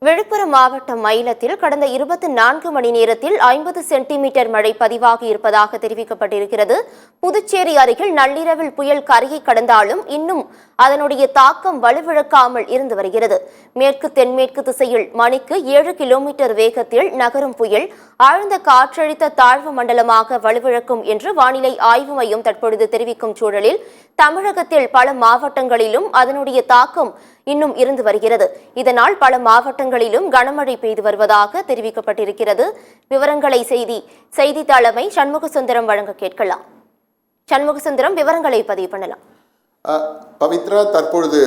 விழுப்புரம் மாவட்டம் மயிலத்தில் கடந்த 24 மணி நேரத்தில் 50 சென்டிமீட்டர் மழை பதிவாகி இருப்பதாக தெரிவிக்கப்பட்டிருக்கிறது. புதுச்சேரி அருகில் நள்ளிரவில் புயல் கரையை கடந்தாலும் இன்னும் அதனுடைய தாக்கம் வலுவிழக்காமல் இருந்து வருகிறது. மேற்கு தென்மேற்கு திசையில் மணிக்கு 7 கிலோமீட்டர் வேகத்தில் நகரும் புயல் ஆழ்ந்த காற்றழுத்த தாழ்வு மண்டலமாக வலுவிழக்கும் என்று வானிலை ஆய்வு மையம் தற்பொழுது தெரிவிக்கும் சூழலில் தமிழகத்தில் பல மாவட்டங்களிலும் அதனுடைய தாக்கம் இன்னும் இருந்து வருகிறது. இதனால் பல மாவட்டங்களிலும் கனமழை பெய்து வருவதாக தெரிவிக்கப்பட்டிருக்கிறது. விவரங்களை செய்தி தலைமை சண்முகசுந்தரம் வழங்க கேட்கலாம். சண்முகசுந்தரம், விவரங்களை பதிவு பண்ணலாம். பவித்ரா, தற்பொழுது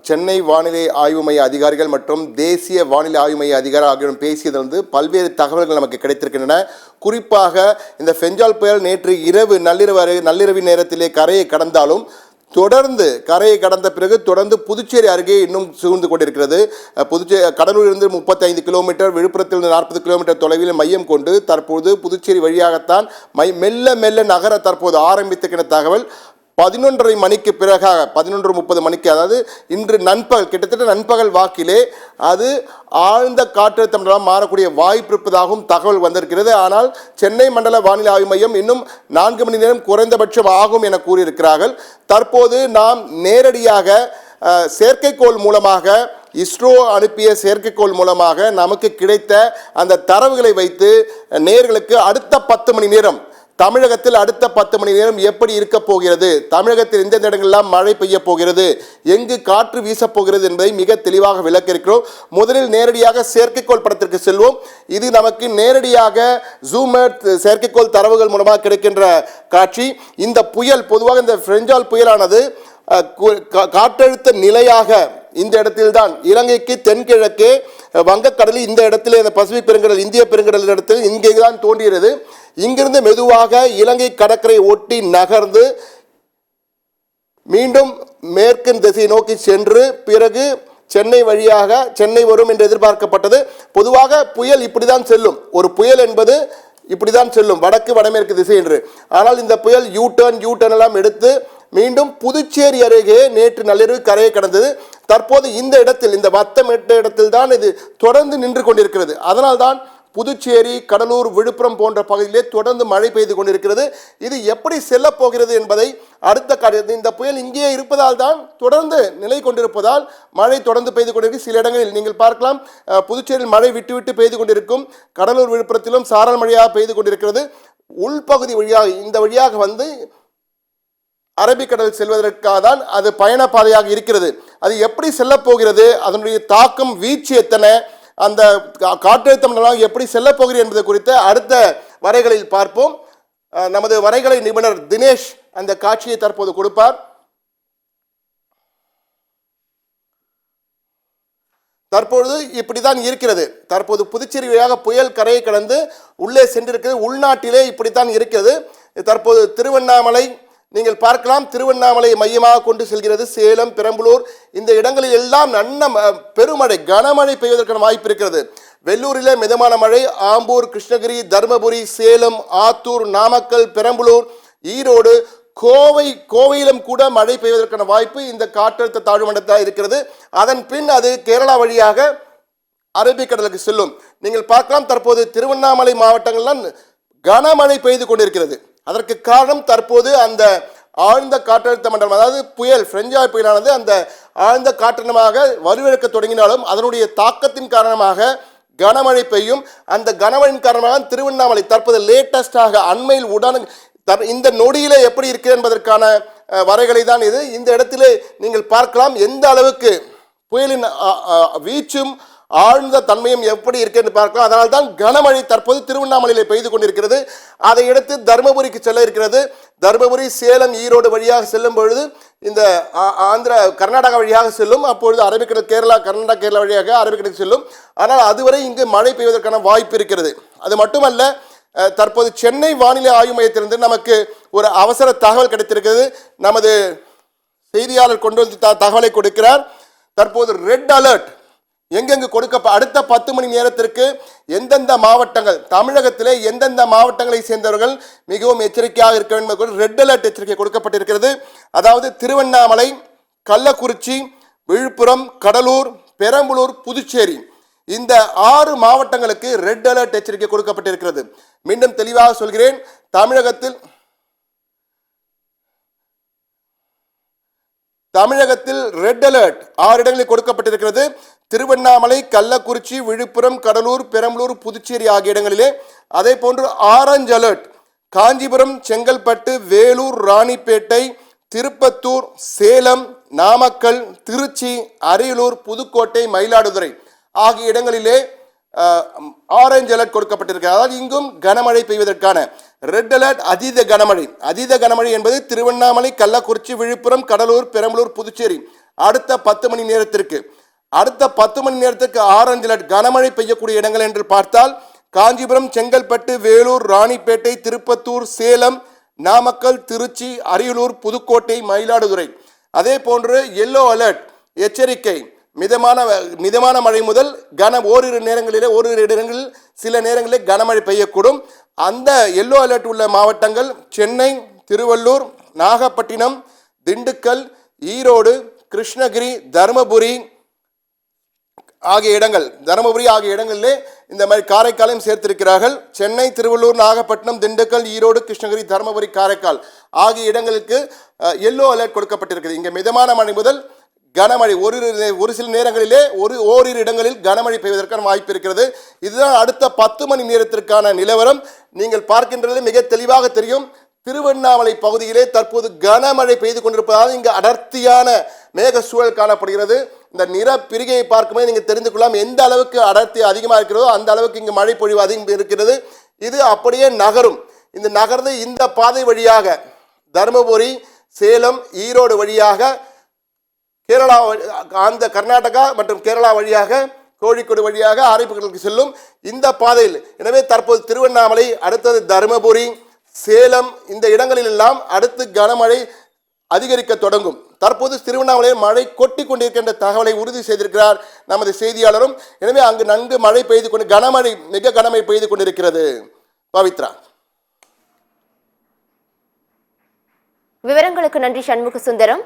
சென்னை வானிலை ஆய்வு மைய அதிகாரிகள் மற்றும் தேசிய வானிலை ஆய்வு மைய அதிகாரிகள் ஆகியோரும் பேசியதிலிருந்து பல்வேறு தகவல்கள் நமக்கு கிடைத்திருக்கின்றன. குறிப்பாக இந்த ஃபெஞ்சால் புயல் நேற்று இரவு நள்ளிரவு நேரத்திலே கரையை கடந்தாலும் தொடர்ந்து கரையை கடந்த பிறகு தொடர்ந்து புதுச்சேரி அருகே இன்னும் சூழ்ந்து கொண்டிருக்கிறது. கடலூரிலிருந்து 35 கிலோமீட்டர், விழுப்புரத்திலிருந்து 40 கிலோமீட்டர் தொலைவில் மையம் கொண்டு தற்போது புதுச்சேரி வழியாகத்தான் மெல்ல மெல்ல நகர தற்போது ஆரம்பித்திருக்கிற தகவல். 11:30 மணிக்கு பிறகாக 11:30 மணிக்கு, அதாவது இன்று கிட்டத்தட்ட நண்பகல் வாக்கிலே அது ஆழ்ந்த காற்றழுத்த மண்டலம் மாறக்கூடிய வாய்ப்பு இருப்பதாகவும் தகவல் வந்திருக்கிறது. ஆனால் சென்னை மண்டல வானிலை ஆய்வு மையம் இன்னும் 4 மணி நேரம் குறைந்தபட்சம் ஆகும் என கூறியிருக்கிறார்கள். தற்போது நாம் நேரடியாக செயற்கைக்கோள் மூலமாக, இஸ்ரோ அனுப்பிய செயற்கைக்கோள் மூலமாக நமக்கு கிடைத்த அந்த தரவுகளை வைத்து நேயர்களுக்கு அடுத்த 10 மணி நேரம் தமிழகத்தில் அடுத்த 10 மணி நேரம் எப்படி இருக்க போகிறது, தமிழகத்தில் எந்தெந்த இடங்களெல்லாம் மழை பெய்ய போகிறது, எங்கு காற்று வீசப் போகிறது என்பதை மிக தெளிவாக விளக்க இருக்கிறோம். முதலில் நேரடியாக செயற்கைக்கோள் படத்திற்கு செல்வோம். இது நமக்கு நேரடியாக ஜூம் செயற்கைக்கோள் தரவுகள் மூலமாக கிடைக்கின்ற காட்சி. இந்த புயல், பொதுவாக இந்த ஃபெஞ்சால் புயலானது காற்றழுத்த நிலையாக இந்த இடத்தில்தான் இலங்கைக்கு தென்கிழக்கே வங்கக்கடலில் இந்த இடத்திலே இந்த பசிபிக் பெருங்கடல், இந்திய பெருங்கடல் இடத்தில் இங்கே தான் தோன்றியது. இங்கிருந்து மெதுவாக இலங்கை கடற்கரை ஒட்டி நகர்ந்து மீண்டும் மேற்கு திசை நோக்கி சென்று பிறகு சென்னை வழியாக சென்னை வரும் என்று எதிர்பார்க்கப்பட்டது. பொதுவாக புயல் இப்படிதான் செல்லும். ஒரு புயல் என்பது இப்படிதான் செல்லும், வடக்கு வடமேற்கு திசை என்று. ஆனால் இந்த புயல் யூ டர்ன் எல்லாம் எடுத்து மீண்டும் புதுச்சேரி அருகே நேற்று நள்ளிரவு கரையை கடந்தது. தற்போது இந்த இடத்தில், இந்த வத்தம் எட்ட இடத்தில் தான் இது தொடர்ந்து நின்று கொண்டிருக்கிறது. அதனால்தான் புதுச்சேரி, கடலூர், விழுப்புரம் போன்ற பகுதியிலே தொடர்ந்து மழை பெய்து கொண்டிருக்கிறது. இது எப்படி செல்ல போகிறது என்பதை அடுத்த காரியத்தில், இந்த புயல் இங்கே இருப்பதால் தான் தொடர்ந்து நிலை கொண்டிருப்பதால் மழை தொடர்ந்து பெய்து கொண்டிருக்கு. சில இடங்களில் நீங்கள் பார்க்கலாம், புதுச்சேரியில் மழை விட்டு விட்டு பெய்து கொண்டிருக்கும். கடலூர், விழுப்புரத்திலும் சாரல் மழையாக பெய்து கொண்டிருக்கிறது. உள்பகுதி வழியாக, இந்த வழியாக வந்து அரபிக்கடல் செல்வதற்காக தான் அது பயண பாதையாக இருக்கிறது. அது எப்படி செல்ல போகிறது, அதனுடைய தாக்கம், வீச்சு எத்தனை, அந்த காற்றழுத்த மண்டலம் எப்படி செல்ல போகிறது என்பது குறித்து அடுத்த வரைகளில் பார்ப்போம். நமது வரைகலை நிபுணர் தினேஷ் அந்த காட்சியை தற்போது கொடுப்பார். தற்பொழுது இப்படித்தான் இருக்கிறது. தற்போது புதுச்சேரி வழியாக புயல் கரையை கடந்து உள்ளே சென்றிருக்கிறது. உள்நாட்டிலே இப்படித்தான் இருக்கிறது. தற்போது திருவண்ணாமலை நீங்கள் பார்க்கலாம், திருவண்ணாமலை மையமாக கொண்டு செல்கிறது. சேலம், பெரம்பலூர் இந்த இடங்களில் எல்லாம் பெருமழை, கனமழை பெய்வதற்கான வாய்ப்பு இருக்கிறது. வெள்ளூரிலே மிதமான மழை, ஆம்பூர், கிருஷ்ணகிரி, தருமபுரி, சேலம், ஆத்தூர், நாமக்கல், பெரம்பலூர், ஈரோடு, கோவையிலும் கூட மழை பெய்வதற்கான வாய்ப்பு இந்த காற்றழுத்த தாழ்வு மண்டலத்தில் இருக்கிறது. அதன் பின் அது கேரளா வழியாக அரபிக்கடலுக்கு செல்லும். நீங்கள் பார்க்கலாம், தற்போது திருவண்ணாமலை மாவட்டங்கள்லாம் கனமழை பெய்து கொண்டிருக்கிறது. அதற்கு காரணம் தற்போது அந்த ஆழ்ந்த காற்றழுத்த மண்டலம், அதாவது புயல், ஃபெஞ்சால் புயலானது அந்த ஆழ்ந்த காற்றமாக வலுவிழக்க தொடங்கினாலும் அதனுடைய தாக்கத்தின் காரணமாக கனமழை பெய்யும். அந்த கனமழையின் காரணமாக திருவண்ணாமலை தற்போது லேட்டஸ்டாக அண்மையில் இந்த நொடியிலே எப்படி இருக்கு என்பதற்கான வரைகளை தான் இது. இந்த இடத்திலே நீங்கள் பார்க்கலாம் எந்த அளவுக்கு புயலின் வீச்சும் ஆழ்ந்த தன்மையும் எப்படி இருக்கு என்று பார்க்கலாம். அதனால் தான் கனமழை தற்போது திருவண்ணாமலையிலே பெய்து கொண்டிருக்கிறது. அதை அடுத்து தருமபுரிக்கு செல்ல இருக்கிறது. தருமபுரி, சேலம், ஈரோடு வழியாக செல்லும் பொழுது இந்த கர்நாடகா வழியாக செல்லும். அப்பொழுது அரபிக்கடல், கேரளா வழியாக அரபிக்கடலுக்கு செல்லும். ஆனால் அதுவரை இங்கு மழை பெய்வதற்கான வாய்ப்பு இருக்கிறது. அது மட்டுமல்ல, தற்போது சென்னை வானிலை ஆய்வு மையத்திலிருந்து நமக்கு ஒரு அவசர தகவல் கிடைத்திருக்கிறது. நமது செய்தியாளர் கொண்டு வந்து தகவலை கொடுக்கிறார். தற்போது ரெட் அலர்ட் எங்கெங்கு அடுத்த 10 மணி நேரத்திற்கு எந்தெந்த மாவட்டங்கள், தமிழகத்திலே எந்தெந்த மாவட்டங்களை சேர்ந்தவர்கள் மிகவும் எச்சரிக்கையாக இருக்க வேண்டும் என்பது ரெட் அலர்ட் எச்சரிக்கை கொடுக்கப்பட்டிருக்கிறது. அதாவது திருவண்ணாமலை, கள்ளக்குறிச்சி, விழுப்புரம், கடலூர், பெரம்பலூர், புதுச்சேரி இந்த 6 மாவட்டங்களுக்கு ரெட் அலர்ட் எச்சரிக்கை கொடுக்கப்பட்டிருக்கிறது. மீண்டும் தெளிவாக சொல்கிறேன், தமிழகத்தில் ரெட் அலர்ட் 6 இடங்களில் கொடுக்கப்பட்டிருக்கிறது. திருவண்ணாமலை, கள்ளக்குறிச்சி, விழுப்புரம், கடலூர், பெரம்பலூர், புதுச்சேரி ஆகிய இடங்களிலே. அதே போன்று ஆரஞ்சு அலர்ட் காஞ்சிபுரம், செங்கல்பட்டு, வேலூர், ராணிப்பேட்டை, திருப்பத்தூர், சேலம், நாமக்கல், திருச்சி, அரியலூர், புதுக்கோட்டை, மயிலாடுதுறை ஆகிய இடங்களிலே ஆரஞ்சு அலர்ட் கொடுக்கப்பட்டிருக்கிறது. அதாவது இங்கும் கனமழை பெய்வதற்கான ரெட் அலர்ட். அதீத கனமழை என்பது திருவண்ணாமலை, கள்ளக்குறிச்சி, விழுப்புரம், கடலூர், பெரம்பலூர், புதுச்சேரி அடுத்த 10 மணி நேரத்திற்கு ஆரஞ்சு அலர்ட் கனமழை பெய்யக்கூடிய இடங்கள் என்று பார்த்தால் காஞ்சிபுரம், செங்கல்பட்டு, வேலூர், ராணிப்பேட்டை, திருப்பத்தூர், சேலம், நாமக்கல், திருச்சி, அரியலூர், புதுக்கோட்டை, மயிலாடுதுறை. அதே போன்று எல்லோ அலர்ட் எச்சரிக்கை மிதமான மழை முதல் ஓரிரு இடங்களில் சில நேரங்களில் கனமழை பெய்யக்கூடும். அந்த எல்லோ அலர்ட் உள்ள மாவட்டங்கள் சென்னை, திருவள்ளூர், நாகப்பட்டினம், திண்டுக்கல், ஈரோடு, கிருஷ்ணகிரி, தருமபுரி ஆகிய இடங்களிலே இந்த மாதிரி காரைக்காலையும் சேர்த்திருக்கிறார்கள். சென்னை, திருவள்ளூர், நாகப்பட்டினம், திண்டுக்கல், ஈரோடு, கிருஷ்ணகிரி, தருமபுரி, காரைக்கால் ஆகிய இடங்களுக்கு எல்லோ அலர்ட் கொடுக்கப்பட்டிருக்கிறது. இங்கே மிதமான மழை முதல் கனமழை ஒரு சில நேரங்களிலே ஓரிரு இடங்களில் கனமழை பெய்வதற்கான வாய்ப்பு இருக்கிறது. இதுதான் அடுத்த 10 மணி நேரத்திற்கான நிலவரம். நீங்கள் பார்க்கின்றது மிக தெளிவாக தெரியும். திருவண்ணாமலை பகுதியிலே தற்போது கனமழை பெய்து கொண்டிருப்பதால் இங்கு அடர்த்தியான மேக சூழல் காணப்படுகிறது. இந்த நிற பிரிகையை பார்க்கும்போது நீங்கள் தெரிந்து கொள்ளலாம் எந்த அளவுக்கு அடர்த்தி அதிகமாக இருக்கிறதோ அந்த அளவுக்கு இங்கு மழை பொழிவு அதிகம் இருக்கிறது. இது அப்படியே நகரும். இந்த நகர்ந்து இந்த பாதை வழியாக தருமபுரி, சேலம், ஈரோடு வழியாக கேரளா, கர்நாடகா மற்றும் கேரளா வழியாக கோழிக்கோடு வழியாக ஆரைப்புகளுக்கு செல்லும் இந்த பாதையில். எனவே தற்போது திருவண்ணாமலை, அடுத்தது தருமபுரி, சேலம் இந்த இடங்களில் எல்லாம் அடுத்து கனமழை அதிகரிக்க தொடங்கும். தற்போது திருவண்ணாமலையில் மழை கொட்டி கொண்டிருக்கின்ற தகவலை உறுதி செய்திருக்கிறார் நமது செய்தியாளரும். எனவே அங்கு நன்கு மழை பெய்து கொண்டு மிக கனமழை பெய்து கொண்டிருக்கிறது. பவித்ரா, விவரங்களுக்கு நன்றி சண்முக சுந்தரம்.